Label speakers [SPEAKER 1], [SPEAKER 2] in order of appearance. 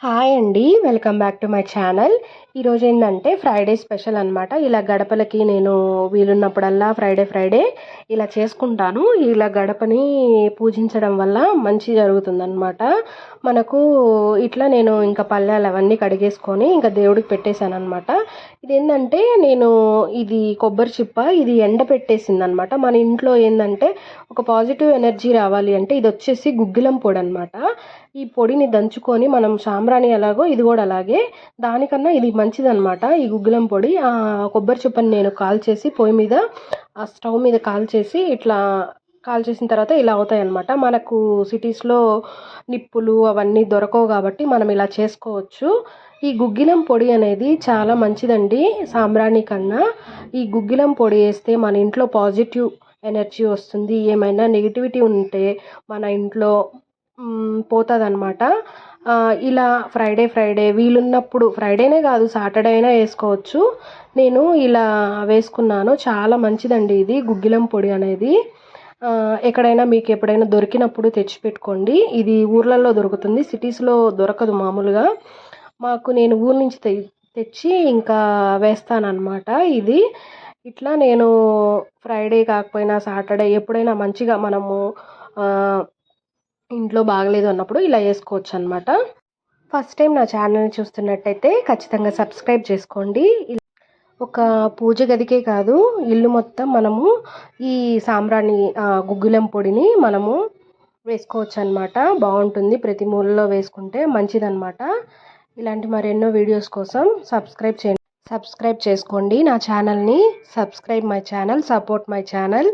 [SPEAKER 1] Hi అండి. Welcome back to my channel. ఈరోజు ఏంటంటే ఫ్రైడే స్పెషల్ అనమాట. ఇలా గడపలకి నేను వీలున్నప్పుడల్లా ఫ్రైడే ఇలా చేసుకుంటాను. ఇలా గడపని పూజించడం వల్ల మంచి జరుగుతుందనమాట. మనకు ఇట్లా నేను ఇంకా పళ్ళాలు అవన్నీ కడిగేసుకొని ఇంకా దేవుడికి పెట్టేశానమాట. ఇదేంటంటే ఇది కొబ్బరి చిప్ప ఇది ఎండపెట్టేసిందనమాట. మన ఇంట్లో ఏంటంటే ఒక పాజిటివ్ ఎనర్జీ రావాలి అంటే ఇది వచ్చేసి గుగ్గిలం పొడి అనమాట. ఈ పొడిని దంచుకొని మనం సాంబ్రాణి ఎలాగో ఇది కూడా అలాగే, దానికన్నా ఇది మంచిదన్నమాట. ఈ గుగ్గిలం పొడి కొబ్బరి చిప్పని నేను కాల్చేసి పొయ్యి మీద స్టవ్ మీద కాల్చేసి ఇట్లా కాల్చేసిన తర్వాత ఇలా అవుతాయి అన్నమాట. మనకు సిటీస్లో నిప్పులు అవన్నీ దొరకవు కాబట్టి మనం ఇలా చేసుకోవచ్చు. ఈ గుగ్గిలం పొడి అనేది చాలా మంచిదండి. సాంబ్రాణి కన్నా ఈ గుగ్గిలం పొడి వేస్తే మన ఇంట్లో పాజిటివ్ ఎనర్జీ వస్తుంది. ఏమైనా నెగిటివిటీ ఉంటే మన ఇంట్లో పోతుందన్నమాట. ఇలా ఫ్రైడే వీలున్నప్పుడు, ఫ్రైడేనే కాదు సాటర్డే అయినా వేసుకోవచ్చు. నేను ఇలా వేసుకున్నాను. చాలా మంచిదండి ఇది గుగ్గిలం పొడి అనేది. ఎక్కడైనా మీకు ఎప్పుడైనా దొరికినప్పుడు తెచ్చిపెట్టుకోండి. ఇది ఊర్లలో దొరుకుతుంది, సిటీస్లో దొరకదు మామూలుగా. నేను ఊరు నుంచి తెచ్చి ఇంకా వేస్తానన్నమాట. ఇది ఇట్లా నేను ఫ్రైడే కాకపోయినా సాటర్డే ఎప్పుడైనా మంచిగా మనము ఇంట్లో బాగలేదు అన్నప్పుడు ఇలా వేసుకోవచ్చు అనమాట. ఫస్ట్ టైం నా ఛానల్ని చూస్తున్నట్టయితే ఖచ్చితంగా సబ్స్క్రైబ్ చేసుకోండి. ఒక పూజ గదికే కాదు, ఇల్లు మొత్తం మనము ఈ సాంబ్రాణి గుగ్గిలం పొడిని మనము వేసుకోవచ్చు అనమాట. బాగుంటుంది, ప్రతి మూలలో వేసుకుంటే మంచిదన్నమాట. ఇలాంటి మరెన్నో వీడియోస్ కోసం సబ్స్క్రైబ్ చేసుకోండి నా ఛానల్ని. Subscribe my channel, support my channel.